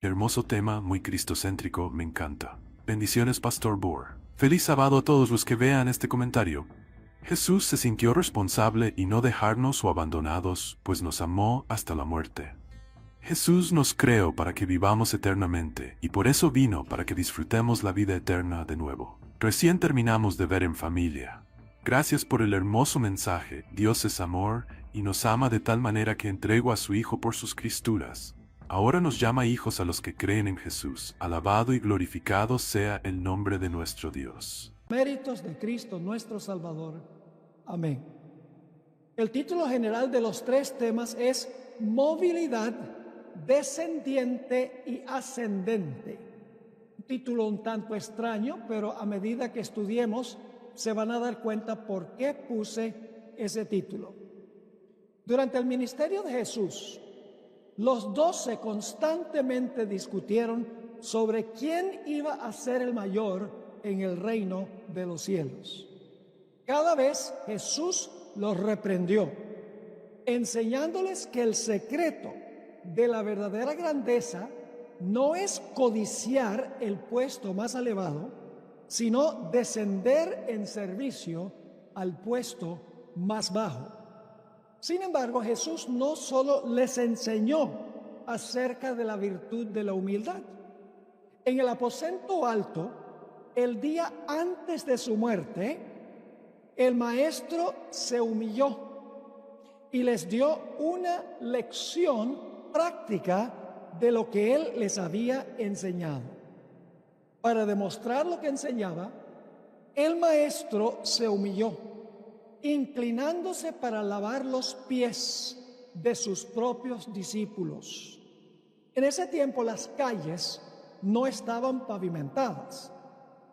Hermoso tema, muy cristocéntrico, me encanta. Bendiciones, Pastor Bohr. Feliz sábado a todos los que vean este comentario. Jesús se sintió responsable y no dejarnos o abandonados, pues nos amó hasta la muerte. Jesús nos creó para que vivamos eternamente, y por eso vino para que disfrutemos la vida eterna de nuevo. Recién terminamos de ver en familia. Gracias por el hermoso mensaje. Dios es amor, y nos ama de tal manera que entregó a su Hijo por sus criaturas. Ahora nos llama hijos a los que creen en Jesús. Alabado y glorificado sea el nombre de nuestro Dios. Méritos de Cristo nuestro Salvador. Amén. El título general de los tres temas es movilidad descendiente y ascendente. Un título un tanto extraño, pero a medida que estudiemos se van a dar cuenta por qué puse ese título. Durante el ministerio de Jesús, los 12 constantemente discutieron sobre quién iba a ser el mayor en el reino de los cielos. Cada vez Jesús los reprendió, enseñándoles que el secreto de la verdadera grandeza no es codiciar el puesto más elevado, sino descender en servicio al puesto más bajo. Sin embargo, Jesús no solo les enseñó acerca de la virtud de la humildad. En el aposento alto, el día antes de su muerte, el maestro se humilló y les dio una lección práctica de lo que él les había enseñado. Para demostrar lo que enseñaba, el maestro se humilló, inclinándose para lavar los pies de sus propios discípulos. En ese tiempo las calles no estaban pavimentadas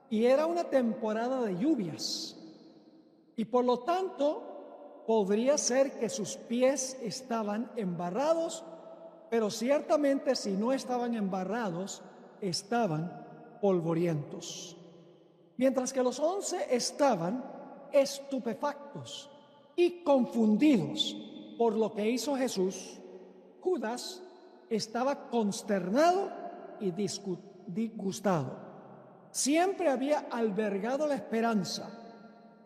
y era una temporada de lluvias, y por lo tanto podría ser que sus pies estaban embarrados, pero ciertamente si no estaban embarrados, estaban polvorientos. Mientras que los 11 estaban estupefactos y confundidos por lo que hizo Jesús, Judas estaba consternado y disgustado. Siempre había albergado la esperanza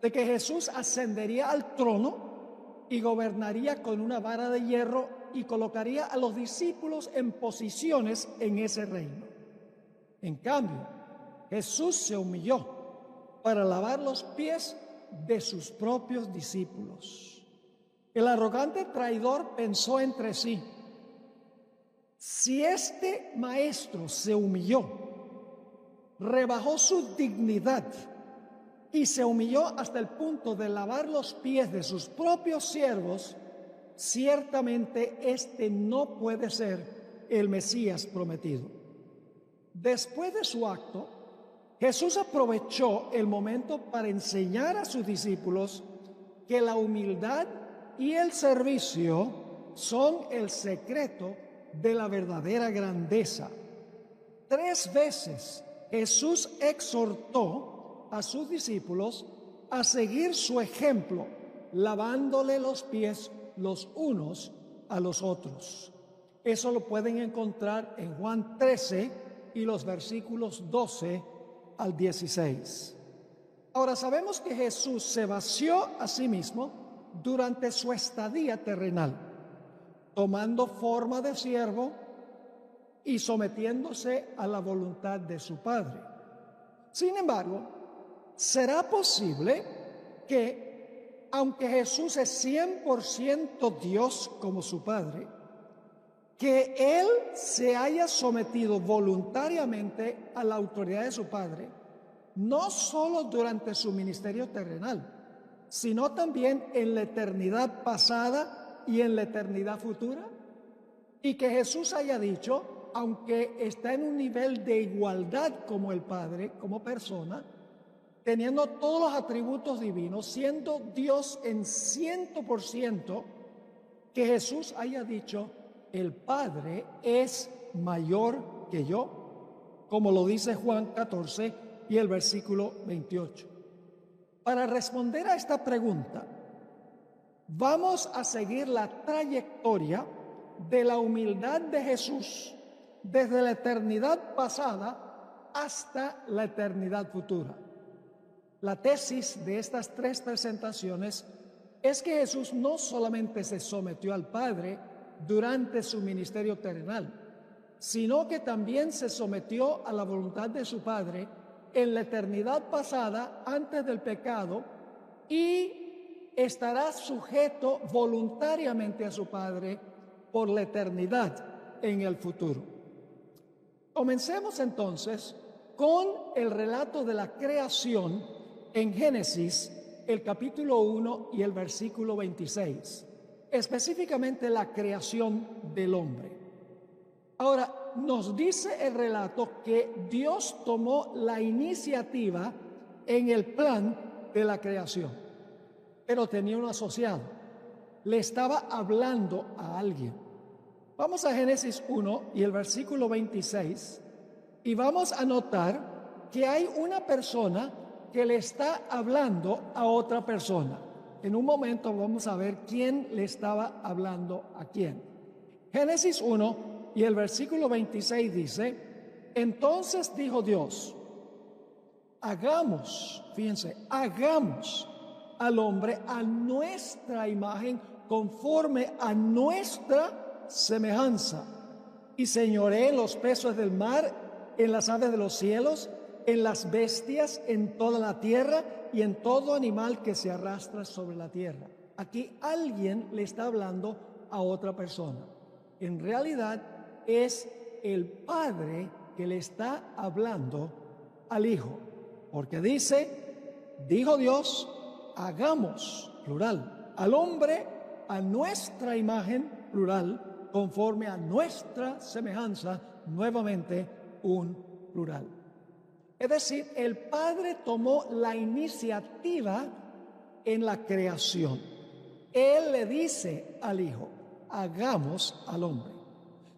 de que Jesús ascendería al trono y gobernaría con una vara de hierro y colocaría a los discípulos en posiciones en ese reino. En cambio, Jesús se humilló para lavar los pies de sus propios discípulos. El arrogante traidor pensó entre sí: si este maestro se humilló, rebajó su dignidad y se humilló hasta el punto de lavar los pies de sus propios siervos, ciertamente este no puede ser el Mesías prometido. Después de su acto, Jesús aprovechó el momento para enseñar a sus discípulos que la humildad y el servicio son el secreto de la verdadera grandeza. 3 veces Jesús exhortó a sus discípulos a seguir su ejemplo, lavándole los pies los unos a los otros. Eso lo pueden encontrar en Juan 13 y los versículos 12 al 16. Ahora sabemos que Jesús se vació a sí mismo durante su estadía terrenal, tomando forma de siervo y sometiéndose a la voluntad de su Padre. Sin embargo, ¿será posible que, aunque Jesús es 100% Dios como su Padre, que Él se haya sometido voluntariamente a la autoridad de su Padre, no solo durante su ministerio terrenal, sino también en la eternidad pasada y en la eternidad futura? Y que Jesús haya dicho, aunque está en un nivel de igualdad como el Padre, como persona, teniendo todos los atributos divinos, siendo Dios en 100%, que Jesús haya dicho: el Padre es mayor que yo, como lo dice Juan 14 y el versículo 28. Para responder a esta pregunta, vamos a seguir la trayectoria de la humildad de Jesús desde la eternidad pasada hasta la eternidad futura. La tesis de estas tres presentaciones es que Jesús no solamente se sometió al Padre durante su ministerio terrenal, sino que también se sometió a la voluntad de su Padre en la eternidad pasada antes del pecado y estará sujeto voluntariamente a su Padre por la eternidad en el futuro. Comencemos entonces con el relato de la creación en Génesis, el capítulo 1 y el versículo 26, específicamente la creación del hombre. Ahora, nos dice el relato que Dios tomó la iniciativa en el plan de la creación, pero tenía un asociado, le estaba hablando a alguien. Vamos a Génesis 1 y el versículo 26 y vamos a notar que hay una persona que le está hablando a otra persona. En un momento vamos a ver quién le estaba hablando a quién. Génesis 1 y el versículo 26 dice: entonces dijo Dios, hagamos, fíjense, hagamos al hombre a nuestra imagen, conforme a nuestra semejanza, y señoree en los peces del mar, en las aves de los cielos, en las bestias, en toda la tierra y en todo animal que se arrastra sobre la tierra. Aquí alguien le está hablando a otra persona. En realidad es el Padre que le está hablando al Hijo, porque dijo Dios, hagamos, plural, al hombre a nuestra imagen, plural, conforme a nuestra semejanza, nuevamente un plural. Es decir, el Padre tomó la iniciativa en la creación. Él le dice al Hijo, hagamos al hombre.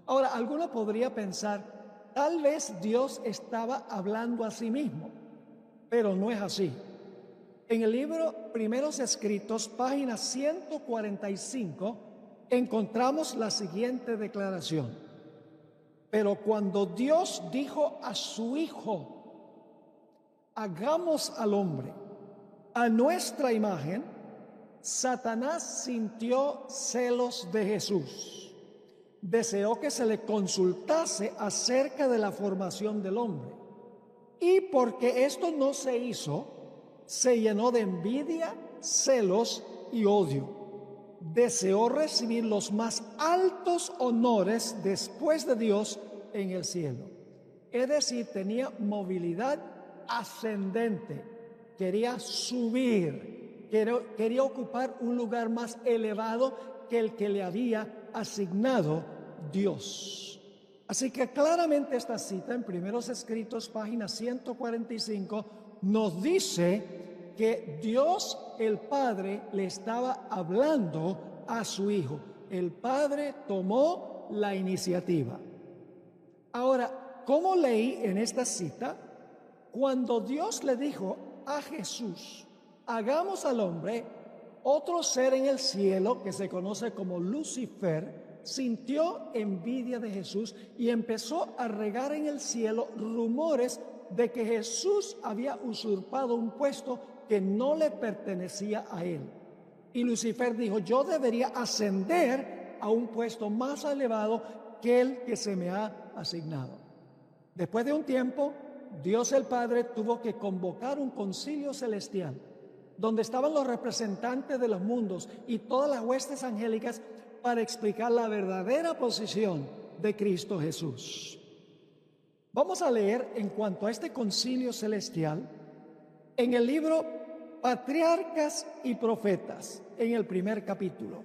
Ahora, alguno podría pensar, tal vez Dios estaba hablando a sí mismo, pero no es así. En el libro Primeros Escritos, página 145, encontramos la siguiente declaración. Pero cuando Dios dijo a su Hijo, hagamos al hombre a nuestra imagen, Satanás sintió celos de Jesús. Deseó que se le consultase acerca de la formación del hombre. Y porque esto no se hizo, se llenó de envidia, celos y odio. Deseó recibir los más altos honores después de Dios en el cielo. Es decir, tenía movilidad ascendente, quería subir, quería ocupar un lugar más elevado que el que le había asignado Dios. Así que claramente esta cita en Primeros Escritos, página 145, nos dice que Dios, el Padre, le estaba hablando a su Hijo. El Padre tomó la iniciativa. Ahora, ¿cómo leí en esta cita? Cuando Dios le dijo a Jesús, hagamos al hombre, otro ser en el cielo que se conoce como Lucifer, sintió envidia de Jesús y empezó a regar en el cielo rumores de que Jesús había usurpado un puesto que no le pertenecía a él. Y Lucifer dijo, yo debería ascender a un puesto más elevado que el que se me ha asignado. Después de un tiempo, Dios el Padre tuvo que convocar un concilio celestial, donde estaban los representantes de los mundos y todas las huestes angélicas para explicar la verdadera posición de Cristo Jesús. Vamos a leer en cuanto a este concilio celestial en el libro Patriarcas y Profetas, en el primer capítulo.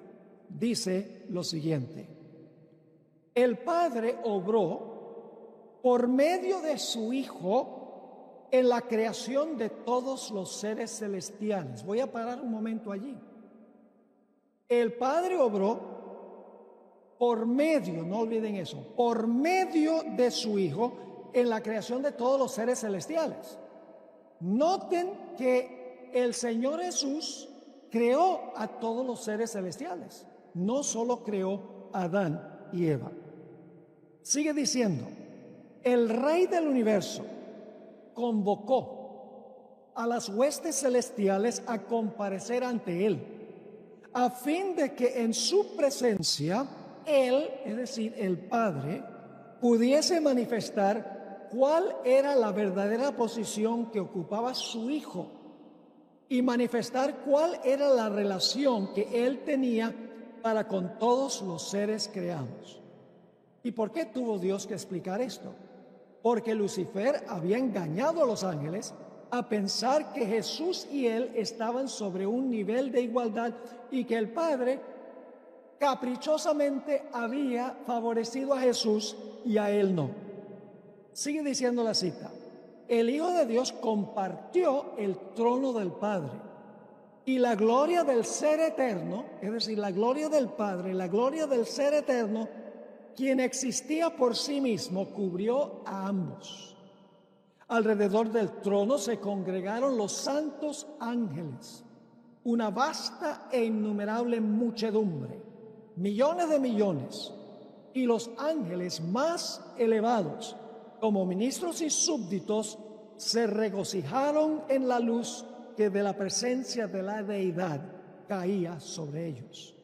Dice lo siguiente: el Padre obró por medio de su Hijo en la creación de todos los seres celestiales. Voy a parar un momento allí. El Padre obró por medio, no olviden eso, por medio de su Hijo en la creación de todos los seres celestiales. Noten que el Señor Jesús creó a todos los seres celestiales, no solo creó a Adán y Eva. Sigue diciendo, el Rey del universo convocó a las huestes celestiales a comparecer ante él, a fin de que en su presencia él, es decir, el Padre, pudiese manifestar cuál era la verdadera posición que ocupaba su Hijo y manifestar cuál era la relación que él tenía para con todos los seres creados. ¿Y por qué tuvo Dios que explicar esto? Porque Lucifer había engañado a los ángeles a pensar que Jesús y él estaban sobre un nivel de igualdad y que el Padre caprichosamente había favorecido a Jesús y a él no. Sigue diciendo la cita. El Hijo de Dios compartió el trono del Padre y la gloria del Ser Eterno, es decir, la gloria del Padre, la gloria del Ser Eterno, quien existía por sí mismo, cubrió a ambos. Alrededor del trono se congregaron los santos ángeles, una vasta e innumerable muchedumbre, millones de millones, y los ángeles más elevados, como ministros y súbditos, se regocijaron en la luz que de la presencia de la deidad caía sobre ellos.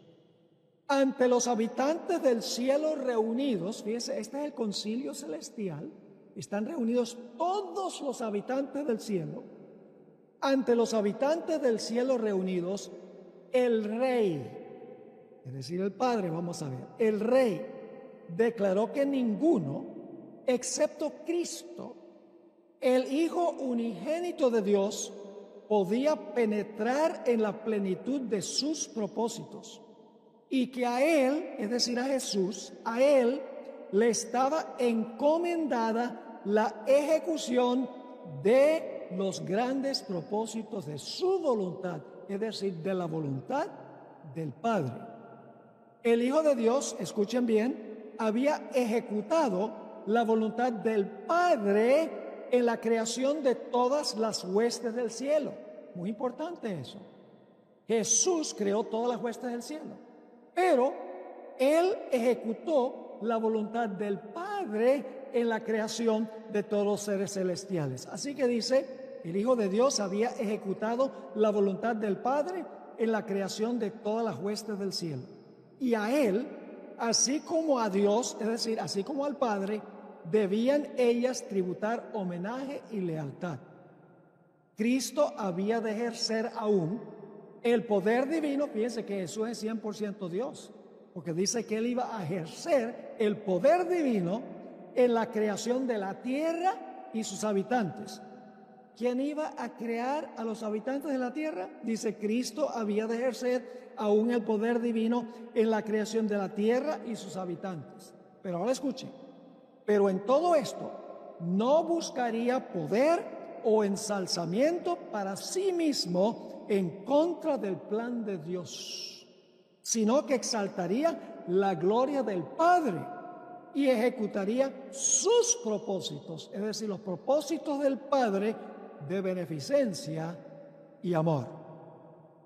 Ante los habitantes del cielo reunidos, fíjense, este es el concilio celestial, están reunidos todos los habitantes del cielo. Ante los habitantes del cielo reunidos, el Rey, es decir, el Padre, vamos a ver, el Rey declaró que ninguno, excepto Cristo, el Hijo unigénito de Dios, podía penetrar en la plenitud de sus propósitos y que a él, es decir, a Jesús, a él le estaba encomendada la ejecución de los grandes propósitos de su voluntad, es decir, de la voluntad del Padre. El Hijo de Dios, escuchen bien, había ejecutado la voluntad del Padre en la creación de todas las huestes del cielo. Muy importante eso. Jesús creó todas las huestes del cielo, pero Él ejecutó la voluntad del Padre en la creación de todos los seres celestiales. Así que dice, el Hijo de Dios había ejecutado la voluntad del Padre en la creación de todas las huestes del cielo. Y a Él, así como a Dios, es decir, así como al Padre, debían ellas tributar homenaje y lealtad. Cristo había de ejercer aún el poder divino. Fíjense que Jesús es 100% Dios, porque dice que Él iba a ejercer el poder divino en la creación de la tierra y sus habitantes. ¿Quién iba a crear a los habitantes de la tierra? Dice, Cristo había de ejercer aún el poder divino en la creación de la tierra y sus habitantes. Pero ahora escuchen, pero en todo esto no buscaría poder o ensalzamiento para sí mismo en contra del plan de Dios, sino que exaltaría la gloria del Padre y ejecutaría sus propósitos, es decir, los propósitos del Padre de beneficencia y amor.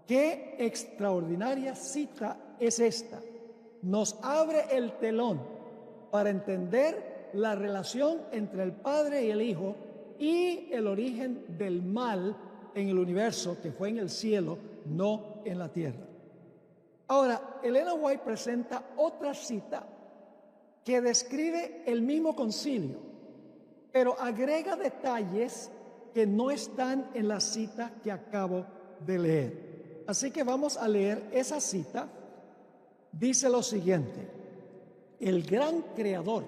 Qué extraordinaria cita es esta. Nos abre el telón para entender la relación entre el Padre y el Hijo y el origen del mal en el universo, que fue en el cielo, no en la tierra. Ahora, Elena White presenta otra cita que describe el mismo concilio, pero agrega detalles que no están en la cita que acabo de leer. Así que vamos a leer esa cita. Dice lo siguiente: el gran creador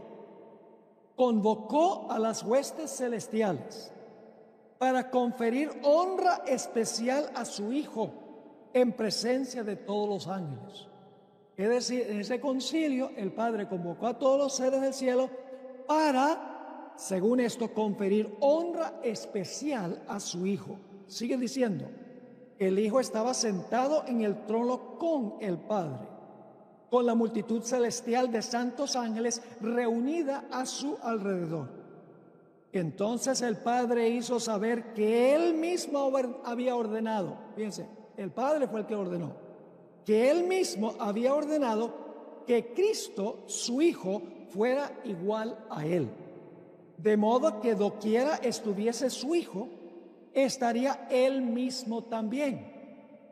convocó a las huestes celestiales para conferir honra especial a su Hijo en presencia de todos los ángeles. Es decir, en ese concilio el Padre convocó a todos los seres del cielo para, según esto, conferir honra especial a su Hijo. Sigue diciendo, el Hijo estaba sentado en el trono con el Padre, con la multitud celestial de santos ángeles reunida a su alrededor. Entonces el Padre hizo saber que Él mismo había ordenado, fíjense, el Padre fue el que ordenó, que Él mismo había ordenado que Cristo, su Hijo, fuera igual a él. De modo que doquiera estuviese su Hijo, estaría él mismo también.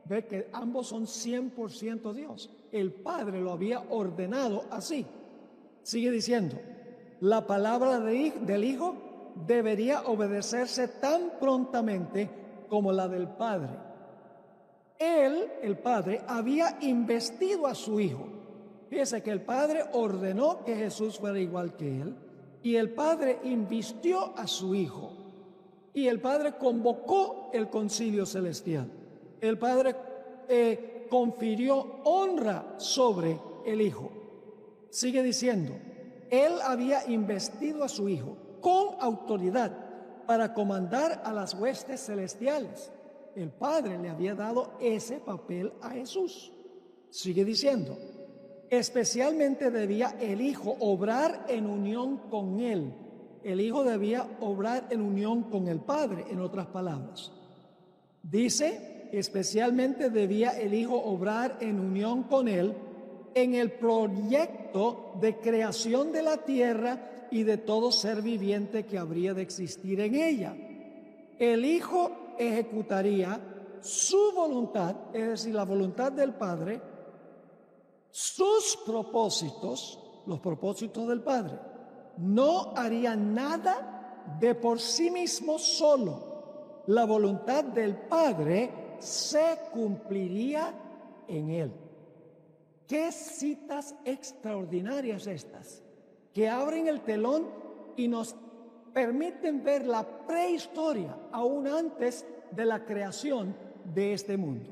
Ve que ambos son 100% Dios. El Padre lo había ordenado así. Sigue diciendo, la palabra del Hijo debería obedecerse tan prontamente como la del Padre. Él, el Padre, había investido a su Hijo. Fíjese que el Padre ordenó que Jesús fuera igual que él, y el Padre invistió a su Hijo, y el Padre convocó el concilio celestial. El Padre confirió honra sobre el Hijo. Sigue diciendo, él había investido a su Hijo con autoridad para comandar a las huestes celestiales. El Padre le había dado ese papel a Jesús. Sigue diciendo, especialmente debía el Hijo obrar en unión con Él. El Hijo debía obrar en unión con el Padre, en otras palabras. Dice, especialmente debía el Hijo obrar en unión con Él en el proyecto de creación de la tierra y de todo ser viviente que habría de existir en ella. El Hijo ejecutaría su voluntad, es decir, la voluntad del Padre, sus propósitos, los propósitos del Padre. No haría nada de por sí mismo solo. La voluntad del Padre se cumpliría en él. Qué citas extraordinarias estas, que abren el telón y nos permiten ver la prehistoria, aún antes de la creación de este mundo.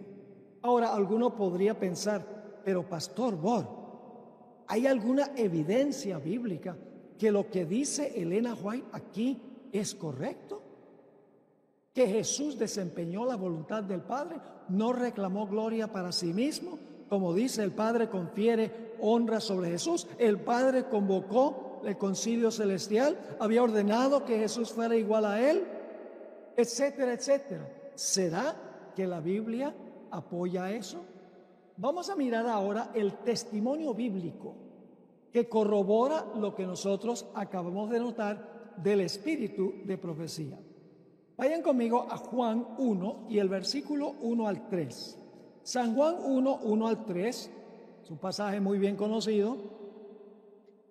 Ahora, alguno podría pensar, pero Pastor Bor, ¿hay alguna evidencia bíblica que lo que dice Elena White aquí es correcto? ¿Que Jesús desempeñó la voluntad del Padre? ¿No reclamó gloria para sí mismo? Como dice, el Padre confiere honra sobre Jesús. El Padre convocó el concilio celestial, había ordenado que Jesús fuera igual a él, etcétera, etcétera. ¿Será que la Biblia apoya eso? Vamos a mirar ahora el testimonio bíblico que corrobora lo que nosotros acabamos de notar del espíritu de profecía. Vayan conmigo a Juan 1 y el versículo 1 al 3. San Juan 1, 1 al 3, es un pasaje muy bien conocido.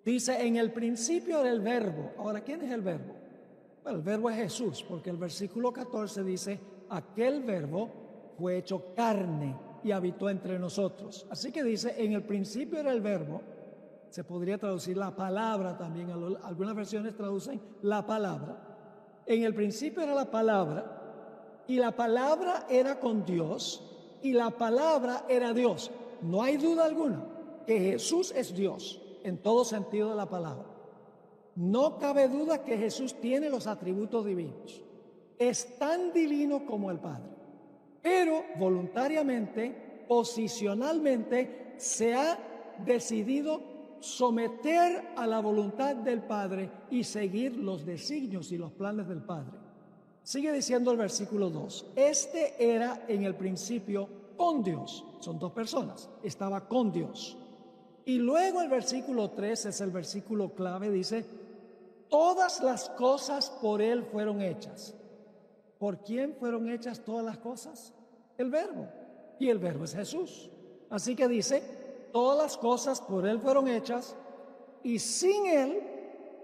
Dice, en el principio era el verbo. Ahora, ¿quién es el verbo? Bueno, el verbo es Jesús, porque el versículo 14 dice, aquel verbo fue hecho carne y habitó entre nosotros. Así que dice, en el principio era el verbo. Se podría traducir la palabra también. Algunas versiones traducen la palabra. En el principio era la palabra, y la palabra era con Dios, y la palabra era Dios. No hay duda alguna que Jesús es Dios en todo sentido de la palabra. No cabe duda que Jesús tiene los atributos divinos. Es tan divino como el Padre. Pero voluntariamente, posicionalmente, se ha decidido someter a la voluntad del Padre y seguir los designios y los planes del Padre. Sigue diciendo el versículo 2. Este era en el principio con Dios. Son dos personas. Estaba con Dios. Y luego el versículo 3 es el versículo clave. Dice, todas las cosas por Él fueron hechas. ¿Por quién fueron hechas todas las cosas? El Verbo. Y el Verbo es Jesús. Así que dice, todas las cosas por Él fueron hechas, y sin Él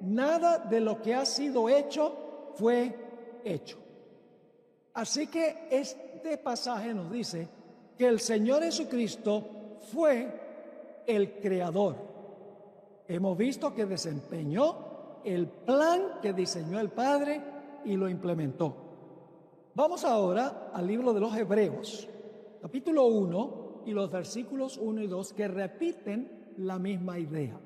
nada de lo que ha sido hecho fue hecho. Así que este pasaje nos dice que el Señor Jesucristo fue el creador. Hemos visto que desempeñó el plan que diseñó el Padre y lo implementó. Vamos ahora al libro de los Hebreos, capítulo 1 y los versículos 1 y 2 que repiten la misma idea.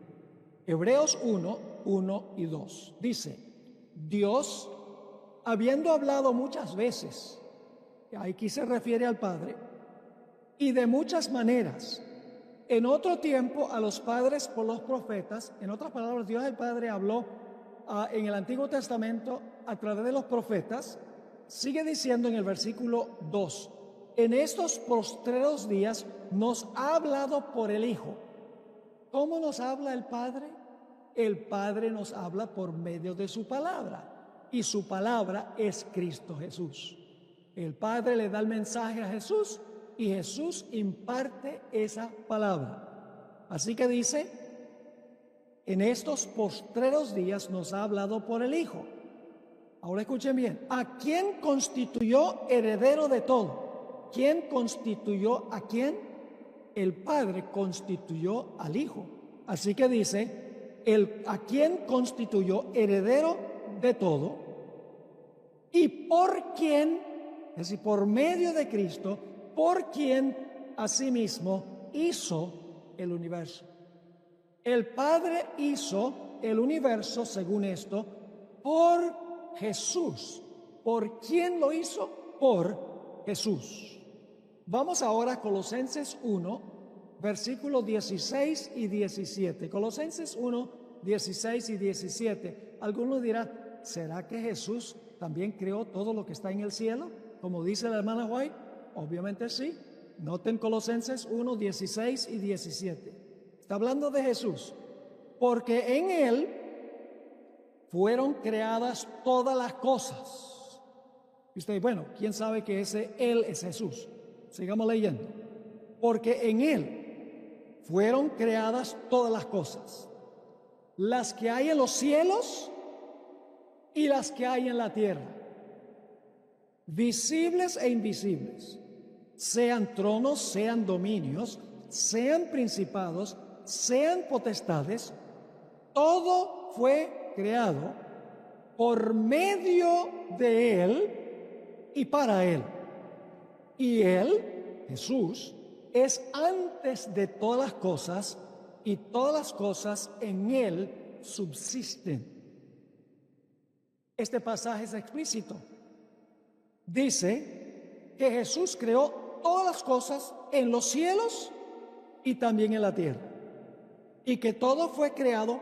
Hebreos 1, 1 y 2. Dice, Dios, habiendo hablado muchas veces, aquí se refiere al Padre, y de muchas maneras, en otro tiempo a los padres por los profetas. En otras palabras, Dios el Padre habló en el Antiguo Testamento a través de los profetas. Sigue diciendo en el versículo 2, en estos postreros días nos ha hablado por el Hijo. ¿Cómo nos habla el Padre? el Padre nos habla por medio de su palabra, y su palabra es Cristo Jesús. El Padre le da el mensaje a Jesús y Jesús imparte esa palabra. Así que dice, en estos postreros días nos ha hablado por el Hijo. Ahora escuchen bien, ¿a quién constituyó heredero de todo? ¿Quién constituyó a quién? El Padre constituyó al Hijo. Así que dice, ¿a quién constituyó heredero de todo? Y por quién, es decir, por medio de Cristo, por quien asimismo hizo el universo. El Padre hizo el universo, según esto, por Jesús. ¿Por quién lo hizo? Por Jesús. Vamos ahora a Colosenses 1, versículos 16 y 17. Colosenses 1, 16 y 17. Algunos dirán, ¿será que Jesús también creó todo lo que está en el cielo? Como dice la hermana White, obviamente sí. Noten Colosenses 1, 16 y 17. Está hablando de Jesús. Porque en Él fueron creadas todas las cosas. Y usted, bueno, ¿quién sabe que ese Él es Jesús? Sigamos leyendo. Porque en Él fueron creadas todas las cosas, las que hay en los cielos y las que hay en la tierra, visibles e invisibles, sean tronos, sean dominios, sean principados, sean potestades, todo fue creado por medio de Él y para Él. Y Él, Jesús, es antes de todas las cosas, y todas las cosas en Él subsisten. Este pasaje es explícito. Dice que Jesús creó todas las cosas en los cielos y también en la tierra. Y que todo fue creado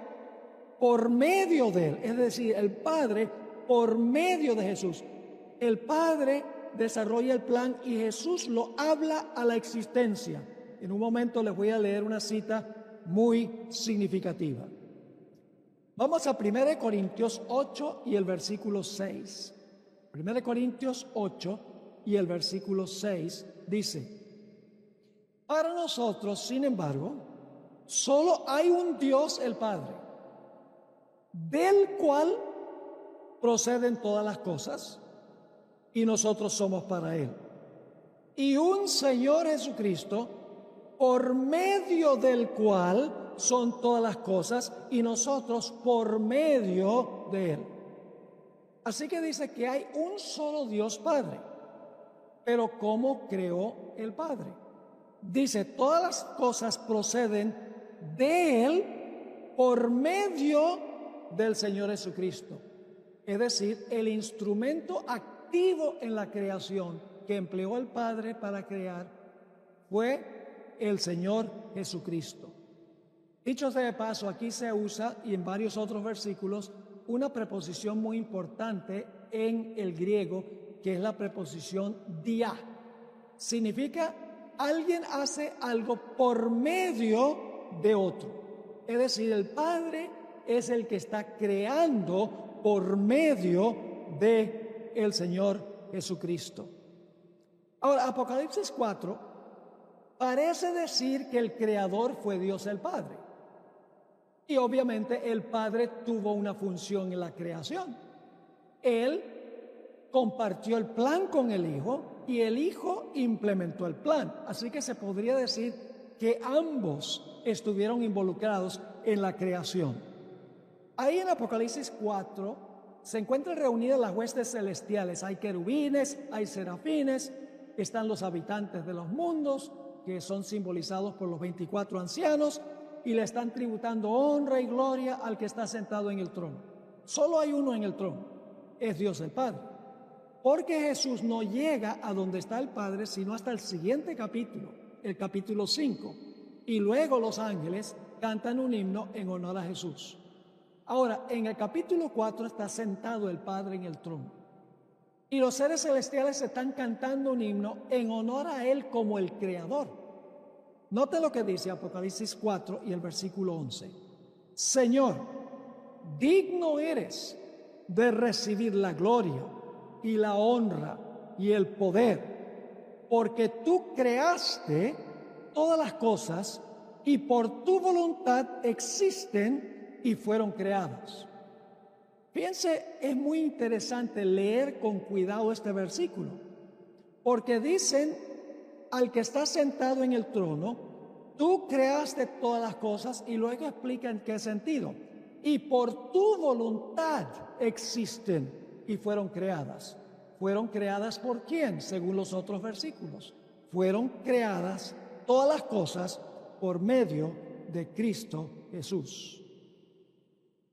por medio de Él. Es decir, el Padre por medio de Jesús. El Padre desarrolla el plan y Jesús lo habla a la existencia. En un momento les voy a leer una cita muy significativa. Vamos a 1 Corintios 8 y el versículo 6. 1 Corintios 8 y el versículo 6 dice: para nosotros, sin embargo, solo hay un Dios, el Padre, del cual proceden todas las cosas, y nosotros somos para Él. Y un Señor Jesucristo, por medio del cual son todas las cosas, y nosotros por medio de Él. Así que dice que hay un solo Dios Padre. Pero ¿cómo creó el Padre? Dice, todas las cosas proceden de Él por medio del Señor Jesucristo. Es decir, el instrumento activo en la creación que empleó el Padre para crear fue el Señor Jesucristo. Dicho sea de paso, aquí se usa, y en varios otros versículos, una preposición muy importante en el griego, que es la preposición dia. Significa alguien hace algo por medio de otro. Es decir, el Padre es el que está creando por medio de el Señor Jesucristo. Ahora, Apocalipsis 4 parece decir que el creador fue Dios el Padre. Y obviamente el Padre tuvo una función en la creación. Él compartió el plan con el Hijo y el Hijo implementó el plan. Así que se podría decir que ambos estuvieron involucrados en la creación. Ahí en Apocalipsis 4 se encuentran reunidas las huestes celestiales. Hay querubines, hay serafines, están los habitantes de los mundos, que son simbolizados por los 24 ancianos, y le están tributando honra y gloria al que está sentado en el trono. Solo hay uno en el trono, es Dios el Padre. Porque Jesús no llega a donde está el Padre, sino hasta el siguiente capítulo, el capítulo 5. Y luego los ángeles cantan un himno en honor a Jesús. Ahora, en el capítulo 4 está sentado el Padre en el trono. Y los seres celestiales están cantando un himno en honor a Él como el Creador. Note lo que dice Apocalipsis 4 y el versículo 11. Señor, digno eres de recibir la gloria y la honra y el poder, porque tú creaste todas las cosas y por tu voluntad existen y fueron creadas. Fíjense, es muy interesante leer con cuidado este versículo, porque dicen al que está sentado en el trono, tú creaste todas las cosas, y luego explica en qué sentido. Y por tu voluntad existen y fueron creadas. ¿Fueron creadas por quién? Según los otros versículos. Fueron creadas todas las cosas por medio de Cristo Jesús.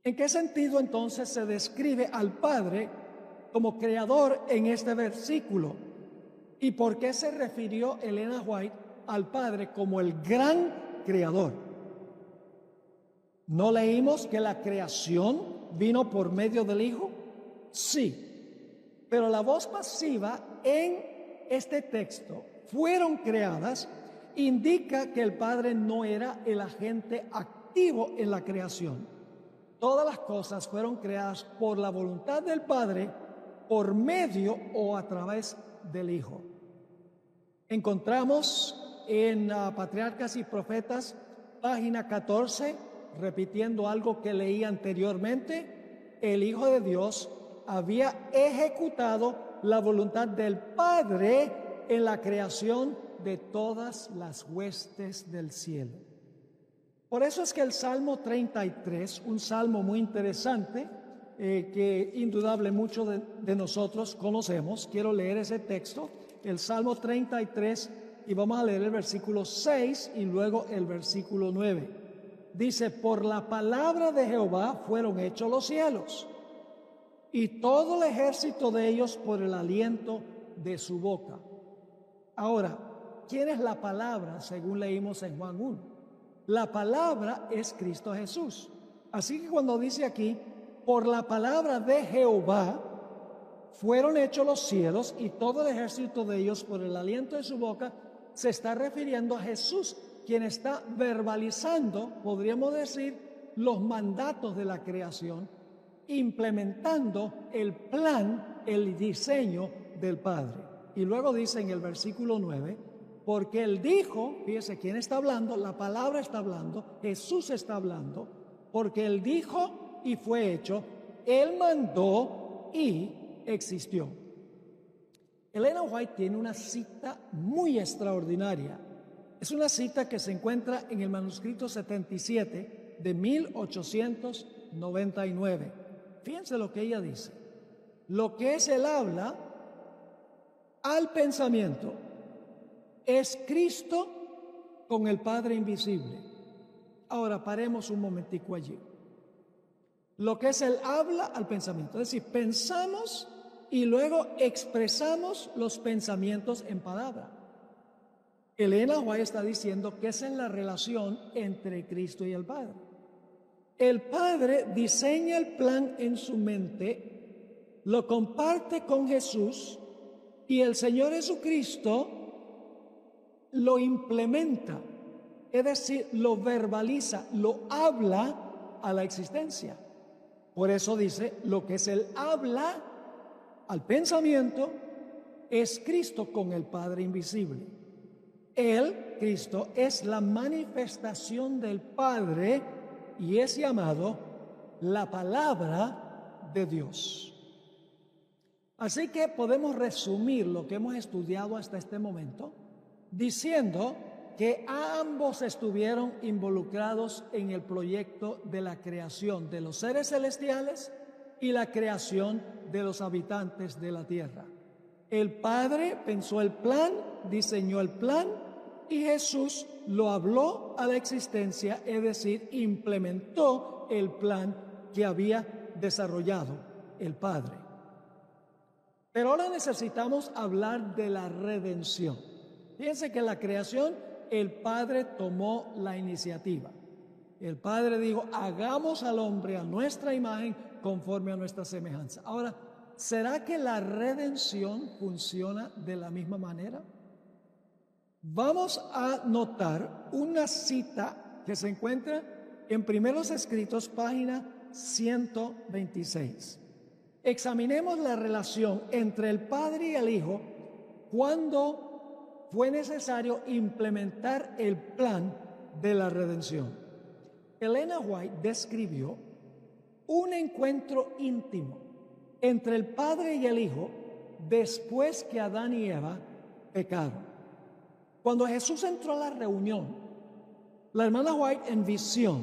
¿En qué sentido entonces se describe al Padre como creador en este versículo? ¿Y por qué se refirió Elena White al Padre como el gran creador? ¿No leímos que la creación vino por medio del Hijo? Sí, pero la voz pasiva en este texto, fueron creadas, indica que el Padre no era el agente activo en la creación. Todas las cosas fueron creadas por la voluntad del Padre, por medio o a través del Hijo. Encontramos en Patriarcas y Profetas, página 14, repitiendo algo que leí anteriormente, el Hijo de Dios había ejecutado la voluntad del Padre en la creación de todas las huestes del cielo. Por eso es que el Salmo 33, un salmo muy interesante, que indudable muchos de nosotros conocemos, quiero leer ese texto, el Salmo 33, y vamos a leer el versículo 6 y luego el versículo 9. Dice, por la palabra de Jehová fueron hechos los cielos, y todo el ejército de ellos por el aliento de su boca. Ahora, ¿quién es la palabra según leímos en Juan 1? La palabra es Cristo Jesús. Así que cuando dice aquí, por la palabra de Jehová fueron hechos los cielos y todo el ejército de ellos por el aliento de su boca, se está refiriendo a Jesús, quien está verbalizando, podríamos decir, los mandatos de la creación, implementando el plan, el diseño del Padre. Y luego dice en el versículo 9, porque Él dijo, fíjese quién está hablando, la palabra está hablando, Jesús está hablando, porque Él dijo y fue hecho, Él mandó y existió. Elena White tiene una cita muy extraordinaria. Es una cita que se encuentra en el manuscrito 77 de 1899. Fíjense lo que ella dice. Lo que es el habla al pensamiento es Cristo con el Padre invisible. Ahora paremos un momentico allí. Lo que es el habla al pensamiento, es decir, pensamos y luego expresamos los pensamientos en palabra. Elena White está diciendo que esa es la relación entre Cristo y el Padre. El Padre diseña el plan en su mente, lo comparte con Jesús y el Señor Jesucristo lo implementa, es decir, lo verbaliza, lo habla a la existencia. Por eso dice, lo que es el habla al pensamiento es Cristo con el Padre invisible. Él, Cristo, es la manifestación del Padre y es llamado la palabra de Dios. Así que podemos resumir lo que hemos estudiado hasta este momento diciendo que ambos estuvieron involucrados en el proyecto de la creación de los seres celestiales y la creación de los habitantes de la tierra. El Padre pensó el plan, diseñó el plan y Jesús lo habló a la existencia, es decir, implementó el plan que había desarrollado el Padre. Pero ahora necesitamos hablar de la redención. Fíjense que en la creación el Padre tomó la iniciativa. El Padre dijo, hagamos al hombre a nuestra imagen conforme a nuestra semejanza. Ahora, ¿será que la redención funciona de la misma manera? Vamos a notar una cita que se encuentra en Primeros Escritos, página 126. Examinemos la relación entre el Padre y el Hijo cuando fue necesario implementar el plan de la redención. Elena White describió un encuentro íntimo entre el Padre y el Hijo después que Adán y Eva pecaron. Cuando Jesús entró a la reunión, la hermana White en visión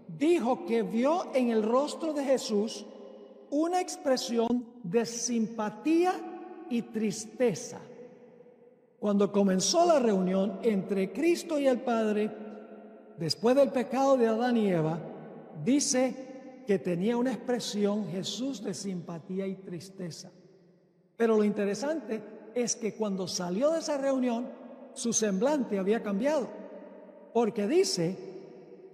dijo que vio en el rostro de Jesús una expresión de simpatía y tristeza. Cuando comenzó la reunión entre Cristo y el Padre, después del pecado de Adán y Eva, dice que tenía una expresión Jesús de simpatía y tristeza. Pero lo interesante es que cuando salió de esa reunión, su semblante había cambiado, porque dice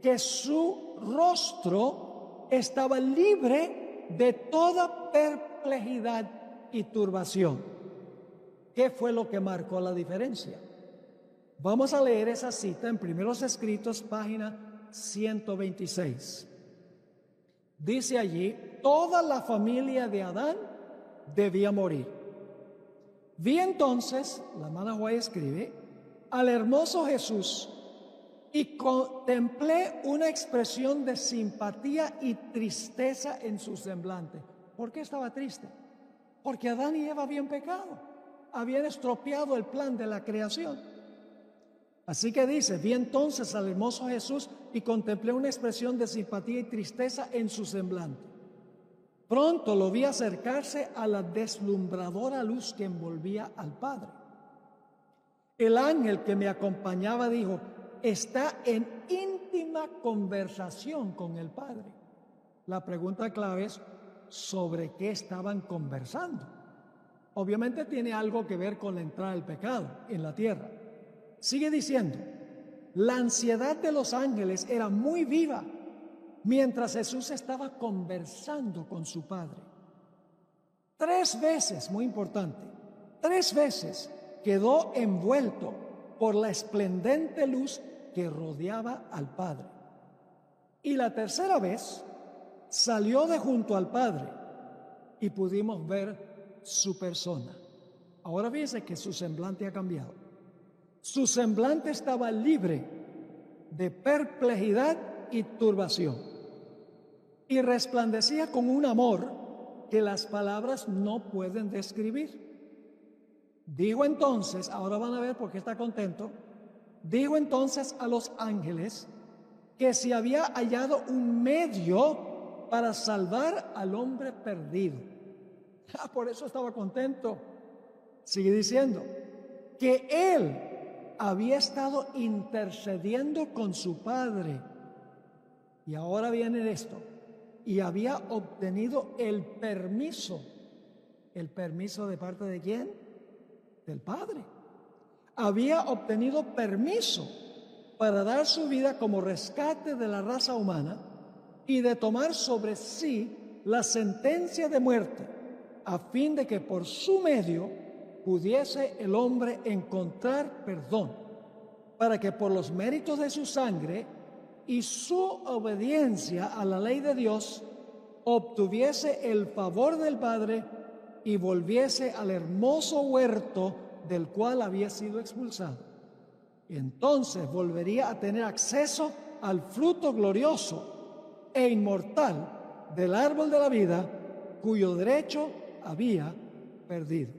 que su rostro estaba libre de toda perplejidad y turbación. ¿Qué fue lo que marcó la diferencia? Vamos a leer esa cita en Primeros Escritos, página 126. Dice allí: toda la familia de Adán debía morir. Vi entonces, la hermana White escribe, al hermoso Jesús y contemplé una expresión de simpatía y tristeza en su semblante. ¿Por qué estaba triste? Porque Adán y Eva habían pecado, habían estropeado el plan de la creación. Así que dice: vi entonces al hermoso Jesús y contemplé una expresión de simpatía y tristeza en su semblante. Pronto lo vi acercarse a la deslumbradora luz que envolvía al Padre. El ángel que me acompañaba dijo: está en íntima conversación con el Padre. La pregunta clave es: ¿sobre qué estaban conversando? Obviamente tiene algo que ver con la entrada del pecado en la tierra. Sigue diciendo: la ansiedad de los ángeles era muy viva mientras Jesús estaba conversando con su Padre. 3 veces, muy importante, 3 veces quedó envuelto por la esplendente luz que rodeaba al Padre. Y la tercera vez salió de junto al Padre y pudimos ver su persona. Ahora fíjense que su semblante ha cambiado. Su semblante estaba libre de perplejidad y turbación, y resplandecía con un amor que las palabras no pueden describir. Dijo entonces, ahora van a ver por qué está contento, dijo entonces a los ángeles que se había hallado un medio para salvar al hombre perdido. Por eso estaba contento. Sigue diciendo que él había estado intercediendo con su Padre. Y ahora viene esto. Y había obtenido el permiso. ¿El permiso de parte de quién? Del Padre. Había obtenido permiso para dar su vida como rescate de la raza humana y de tomar sobre sí la sentencia de muerte, a fin de que por su medio pudiese el hombre encontrar perdón, para que por los méritos de su sangre y su obediencia a la ley de Dios obtuviese el favor del Padre y volviese al hermoso huerto del cual había sido expulsado. Entonces volvería a tener acceso al fruto glorioso e inmortal del árbol de la vida, cuyo derecho había perdido.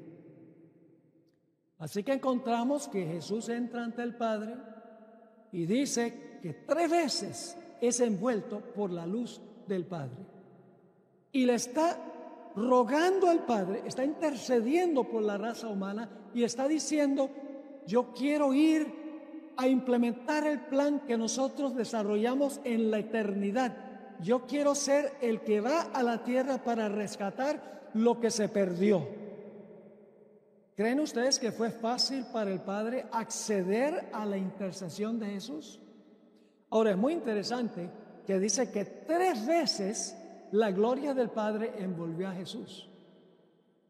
Así que encontramos que Jesús entra ante el Padre y dice que 3 veces es envuelto por la luz del Padre. Y le está rogando al Padre, está intercediendo por la raza humana y está diciendo: yo quiero ir a implementar el plan que nosotros desarrollamos en la eternidad. Yo quiero ser el que va a la tierra para rescatar lo que se perdió. ¿Creen ustedes que fue fácil para el Padre acceder a la intercesión de Jesús? Ahora, es muy interesante que dice que 3 veces la gloria del Padre envolvió a Jesús.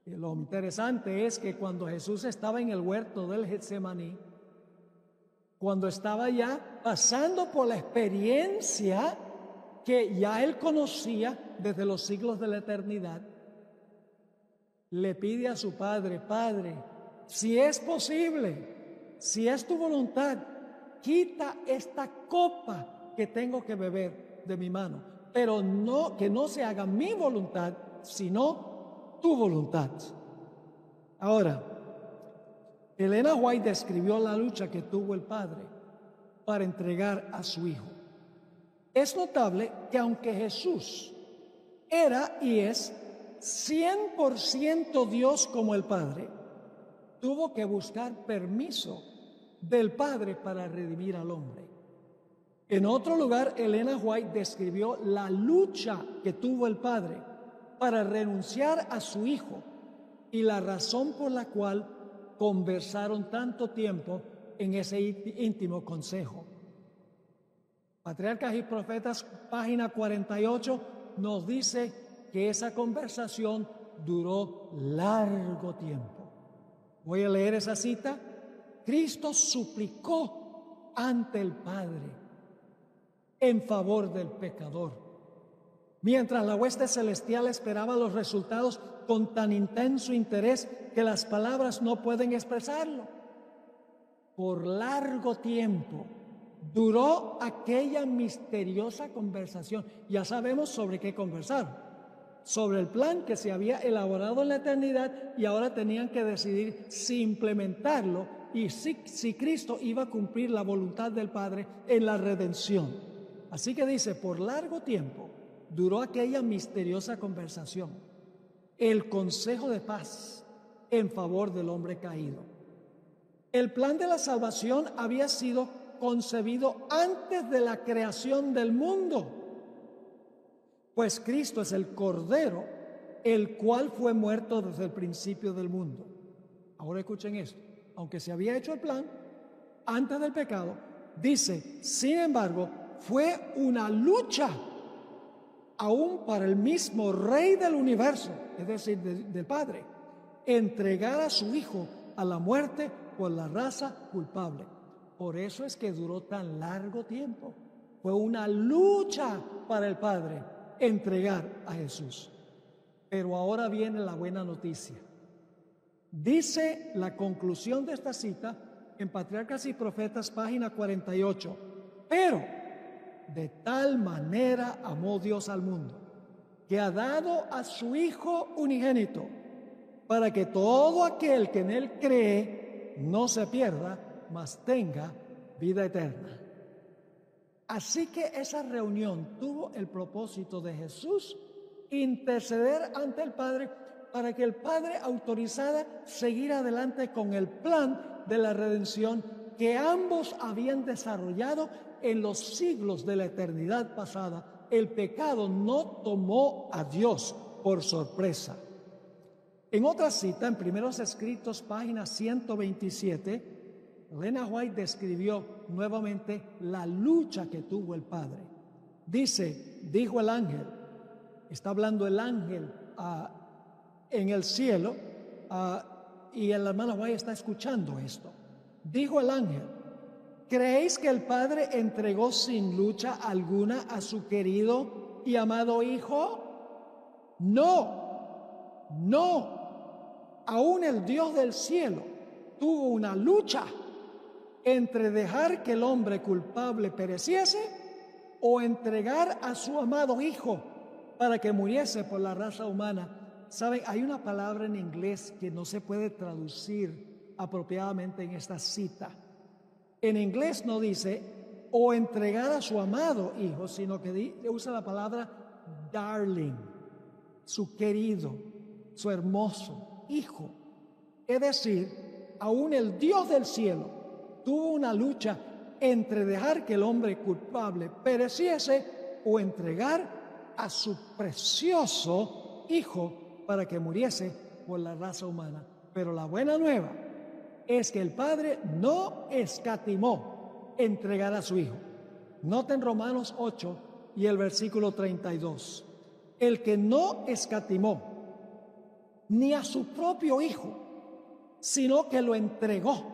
Y lo interesante es que cuando Jesús estaba en el huerto del Getsemaní, cuando estaba ya pasando por la experiencia que ya él conocía desde los siglos de la eternidad, le pide a su padre: Padre, si es posible, si es tu voluntad, quita esta copa que tengo que beber de mi mano, pero no, que no se haga mi voluntad, sino tu voluntad. Ahora, Elena White describió la lucha que tuvo el padre para entregar a su hijo. Es notable que aunque Jesús era y es 100% Dios como el Padre, tuvo que buscar permiso del Padre para redimir al hombre. En otro lugar, Elena White describió la lucha que tuvo el Padre para renunciar a su hijo y la razón por la cual conversaron tanto tiempo en ese íntimo consejo. Patriarcas y Profetas, página 48, nos dice que esa conversación duró largo tiempo. Voy a leer esa cita. Cristo suplicó ante el Padre en favor del pecador, mientras la hueste celestial esperaba los resultados con tan intenso interés que las palabras no pueden expresarlo. Por largo tiempo duró aquella misteriosa conversación. Ya sabemos sobre qué conversaron: sobre el plan que se había elaborado en la eternidad, y ahora tenían que decidir si implementarlo y si Cristo iba a cumplir la voluntad del Padre en la redención. Así que dice, por largo tiempo duró aquella misteriosa conversación, el consejo de paz en favor del hombre caído. El plan de la salvación había sido concebido antes de la creación del mundo, pues Cristo es el Cordero, el cual fue muerto desde el principio del mundo. Ahora escuchen esto: aunque se había hecho el plan antes del pecado, dice, sin embargo, fue una lucha aún para el mismo Rey del universo, es decir, del Padre, entregar a su Hijo a la muerte por la raza culpable. Por eso es que duró tan largo tiempo. Fue una lucha para el Padre entregar a Jesús. Pero ahora viene la buena noticia. Dice la conclusión de esta cita en Patriarcas y Profetas, página 48. Pero de tal manera amó Dios al mundo, que ha dado a su Hijo unigénito, para que todo aquel que en Él cree no se pierda, mas tenga vida eterna. Así que esa reunión tuvo el propósito de Jesús interceder ante el Padre para que el Padre autorizara seguir adelante con el plan de la redención que ambos habían desarrollado en los siglos de la eternidad pasada. El pecado no tomó a Dios por sorpresa. En otra cita, en Primeros Escritos, página 127, Elena White describió nuevamente la lucha que tuvo el Padre. Dice, dijo el ángel, está hablando el ángel en el cielo, y el hermano White está escuchando esto. Dijo el ángel, ¿creéis que el Padre entregó sin lucha alguna a su querido y amado Hijo? No, no. Aún el Dios del cielo tuvo una lucha entre dejar que el hombre culpable pereciese o entregar a su amado Hijo para que muriese por la raza humana. Saben, hay una palabra en inglés que no se puede traducir apropiadamente en esta cita. En inglés no dice o entregar a su amado Hijo, sino que usa la palabra darling, su querido, su hermoso Hijo. Es decir, aún el Dios del cielo tuvo una lucha entre dejar que el hombre culpable pereciese o entregar a su precioso Hijo para que muriese por la raza humana. Pero la buena nueva es que el Padre no escatimó entregar a su Hijo. Noten Romanos 8 y el versículo 32. El que no escatimó ni a su propio Hijo, sino que lo entregó.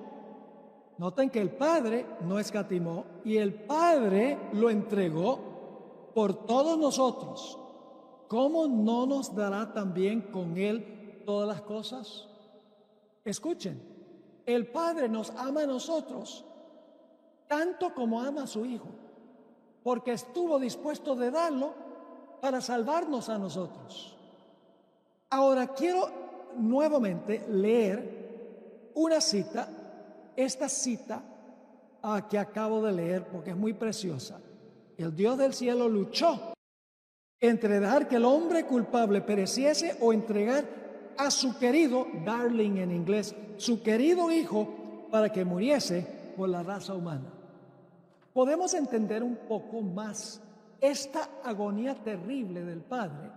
Noten que el Padre no escatimó y el Padre lo entregó. por todos nosotros, ¿cómo no nos dará también con Él todas las cosas? Escuchen, el Padre nos ama a nosotros tanto como ama a su Hijo, porque estuvo dispuesto de darlo para salvarnos a nosotros. Ahora quiero nuevamente leer una cita, esta cita que acabo de leer porque es muy preciosa. El Dios del cielo luchó entre dejar que el hombre culpable pereciese o entregar a su querido, darling en inglés, su querido hijo para que muriese por la raza humana. Podemos entender un poco más esta agonía terrible del Padre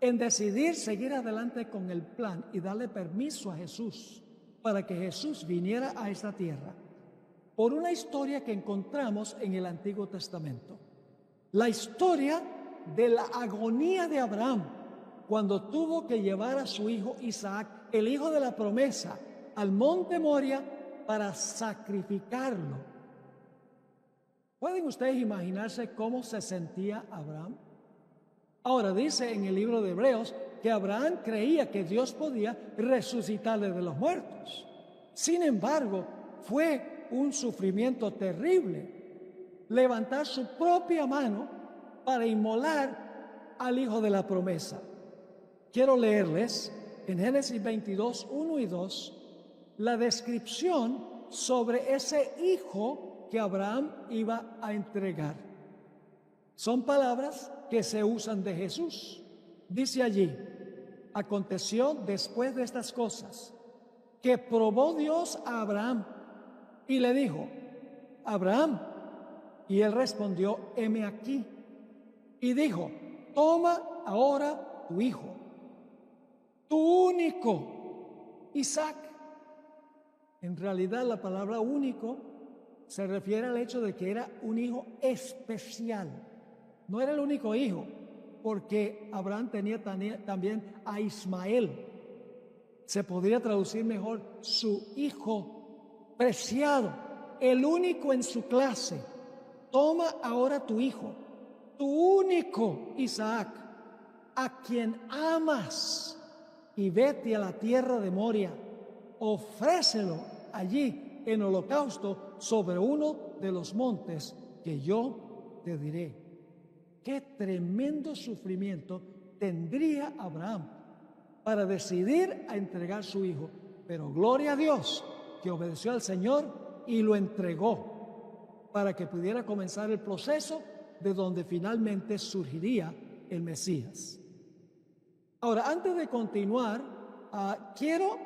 en decidir seguir adelante con el plan y darle permiso a Jesús para que Jesús viniera a esta tierra por una historia que encontramos en el Antiguo Testamento. La historia de la agonía de Abraham cuando tuvo que llevar a su hijo Isaac, el hijo de la promesa, al monte Moria para sacrificarlo. ¿Pueden ustedes imaginarse cómo se sentía Abraham? Ahora dice en el libro de Hebreos que Abraham creía que Dios podía resucitarle de los muertos. Sin embargo, fue un sufrimiento terrible levantar su propia mano para inmolar al hijo de la promesa. Quiero leerles en Génesis 22, 1 y 2 la descripción sobre ese hijo que Abraham iba a entregar. Son palabras que se usan de Jesús. Dice allí: aconteció después de estas cosas que probó Dios a Abraham y le dijo: Abraham. Y él respondió: heme aquí. Y dijo: toma ahora tu hijo, tu único, Isaac. En realidad la palabra único se refiere al hecho de que era un hijo especial. No era el único hijo, porque Abraham tenía también a Ismael. Se podría traducir mejor su hijo preciado, el único en su clase. Toma ahora tu hijo, tu único Isaac, a quien amas, y vete a la tierra de Moria. Ofrécelo allí en holocausto sobre uno de los montes que yo te diré. Qué tremendo sufrimiento tendría Abraham para decidir a entregar su hijo. Pero gloria a Dios que obedeció al Señor y lo entregó para que pudiera comenzar el proceso de donde finalmente surgiría el Mesías. Ahora, antes de continuar, quiero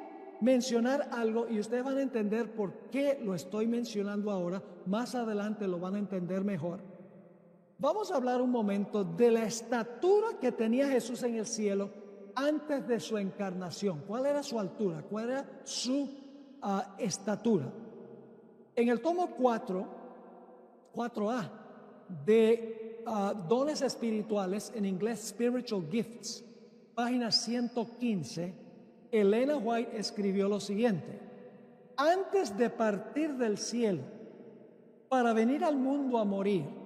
mencionar algo y ustedes van a entender por qué lo estoy mencionando ahora. Más adelante lo van a entender mejor. Vamos a hablar un momento de la estatura que tenía Jesús en el cielo antes de su encarnación. ¿Cuál era su altura? ¿Cuál era su estatura? En el tomo 4A de dones espirituales, en inglés Spiritual Gifts, página 115, Elena White escribió lo siguiente: antes de partir del cielo para venir al mundo a morir,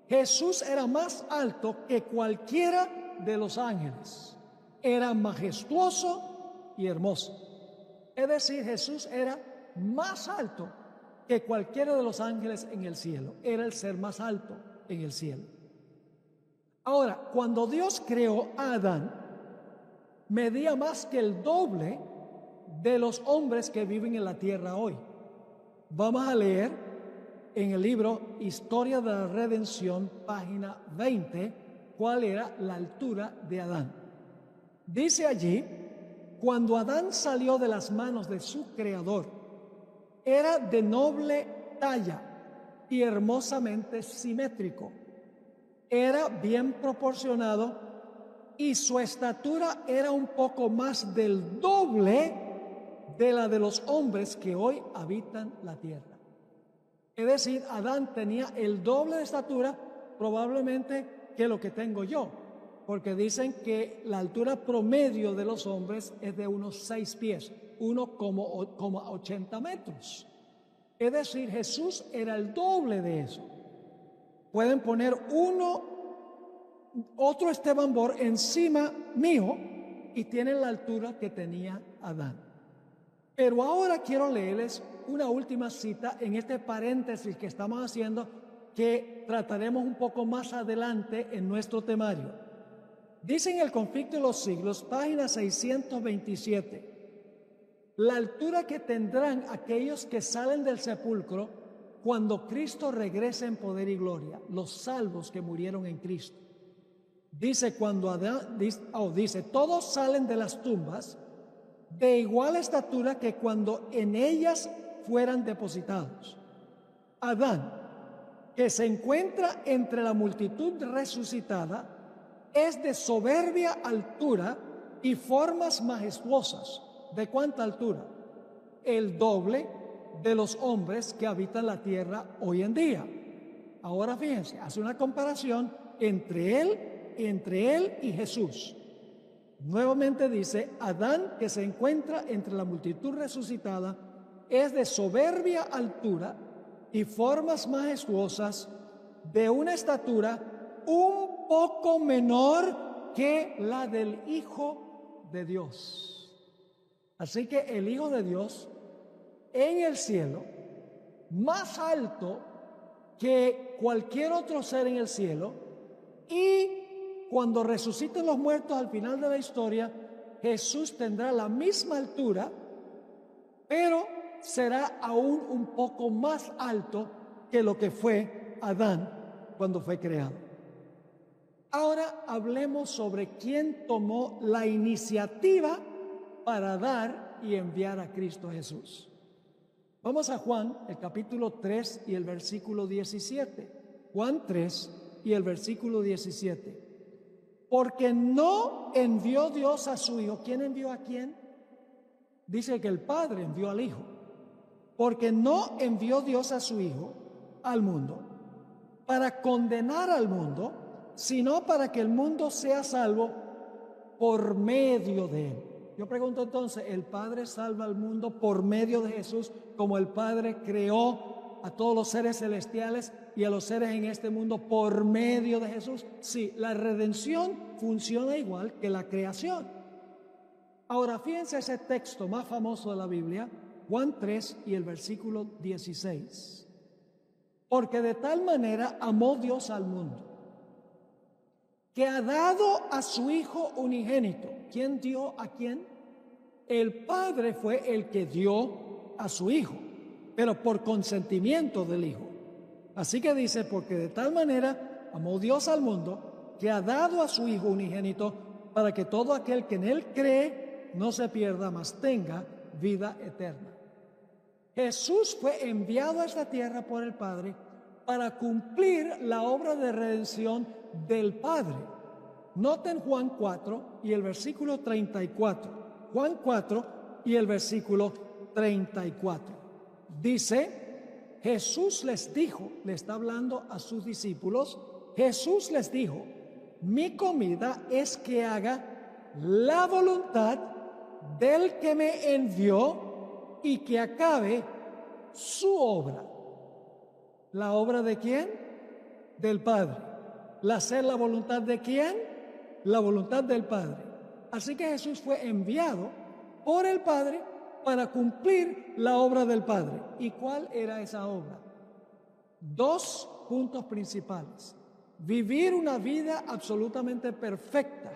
Jesús era más alto que cualquiera de los ángeles. Era majestuoso y hermoso. Es decir, Jesús era más alto que cualquiera de los ángeles en el cielo. Era el ser más alto en el cielo. Ahora, cuando Dios creó a Adán, medía más que el doble de los hombres que viven en la tierra hoy. Vamos a leer en el libro Historia de la Redención, página 20, cuál era la altura de Adán. Dice allí: cuando Adán salió de las manos de su Creador, era de noble talla y hermosamente simétrico. Era bien proporcionado y su estatura era un poco más del doble de la de los hombres que hoy habitan la tierra. Es decir, Adán tenía el doble de estatura probablemente que lo que tengo yo, porque dicen que la altura promedio de los hombres es de unos 6 pies, 1,80 metros. Es decir, Jesús era el doble de eso. Pueden poner uno otro Esteban Bor encima mío y tiene la altura que tenía Adán. Pero ahora quiero leerles una última cita en este paréntesis que estamos haciendo, que trataremos un poco más adelante en nuestro temario. Dice en el Conflicto de los Siglos, página 627, la altura que tendrán aquellos que salen del sepulcro cuando Cristo regrese en poder y gloria, los salvos que murieron en Cristo. Dice, dice, todos salen de las tumbas de igual estatura que cuando en ellas fueran depositados. Adán, que se encuentra entre la multitud resucitada, es de soberbia altura y formas majestuosas. ¿De cuánta altura? El doble de los hombres que habitan la tierra hoy en día. Ahora fíjense, hace una comparación entre él y Jesús. Nuevamente dice, Adán, que se encuentra entre la multitud resucitada, es de soberbia altura y formas majestuosas, de una estatura un poco menor que la del Hijo de Dios. Así que el Hijo de Dios en el cielo, más alto que cualquier otro ser en el cielo, y cuando resuciten los muertos al final de la historia, Jesús tendrá la misma altura, pero será aún un poco más alto que lo que fue Adán cuando fue creado. Ahora hablemos sobre quién tomó la iniciativa para dar y enviar a Cristo Jesús. Vamos a Juan, el capítulo 3 y el versículo 17. Juan 3 y el versículo 17. Porque no envió Dios a su Hijo. ¿Quién envió a quién? Dice que el Padre envió al Hijo. Porque no envió Dios a su Hijo al mundo para condenar al mundo, sino para que el mundo sea salvo por medio de él. Yo pregunto entonces, ¿el Padre salva al mundo por medio de Jesús, como el Padre creó a todos los seres celestiales y a los seres en este mundo por medio de Jesús? Sí, la redención funciona igual que la creación. Ahora, fíjense ese texto más famoso de la Biblia, Juan 3 y el versículo 16. Porque de tal manera amó Dios al mundo, que ha dado a su Hijo unigénito. ¿Quién dio a quién? El Padre fue el que dio a su Hijo, pero por consentimiento del Hijo. Así que dice, porque de tal manera amó Dios al mundo, que ha dado a su Hijo unigénito, para que todo aquel que en Él cree no se pierda, mas tenga vida eterna. Jesús fue enviado a esta tierra por el Padre para cumplir la obra de redención del Padre. Noten Juan 4 y el versículo 34. Juan 4 y el versículo 34. Dice, Jesús les dijo, le está hablando a sus discípulos, Jesús les dijo, mi comida es que haga la voluntad del que me envió y que acabe su obra. ¿La obra de quién? Del Padre. ¿La hacer la voluntad de quién? La voluntad del Padre. Así que Jesús fue enviado por el Padre para cumplir la obra del Padre. ¿Y cuál era esa obra? Dos puntos principales. Vivir una vida absolutamente perfecta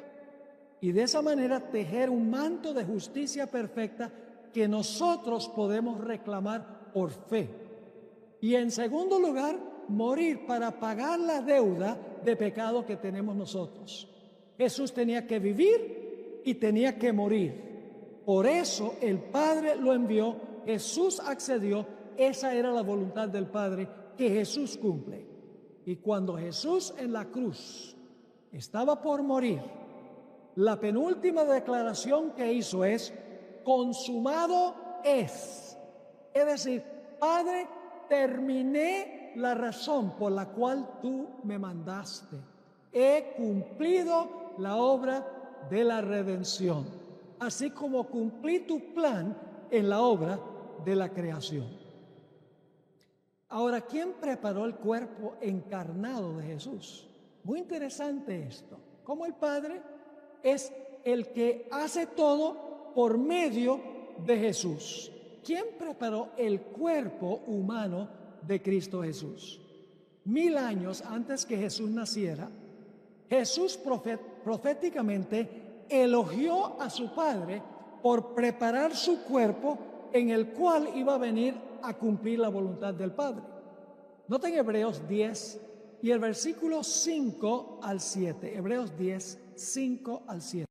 y de esa manera tejer un manto de justicia perfecta que nosotros podemos reclamar por fe. Y en segundo lugar, morir para pagar la deuda de pecado que tenemos nosotros. Jesús tenía que vivir y tenía que morir. Por eso el Padre lo envió, Jesús accedió, esa era la voluntad del Padre que Jesús cumple. Y cuando Jesús en la cruz estaba por morir, la penúltima declaración que hizo es, consumado es. Es decir, Padre, terminé la razón por la cual tú me mandaste. He cumplido la obra de la redención, así como cumplí tu plan en la obra de la creación. Ahora, ¿quién preparó el cuerpo encarnado de Jesús? Muy interesante esto. Como el Padre es el que hace todo por medio de Jesús. ¿Quién preparó el cuerpo humano de Cristo Jesús? 1000 años antes que Jesús naciera, Jesús proféticamente elogió a su Padre por preparar su cuerpo en el cual iba a venir a cumplir la voluntad del Padre. Noten Hebreos 10 y el versículo 5 al 7. Hebreos 10, 5 al 7.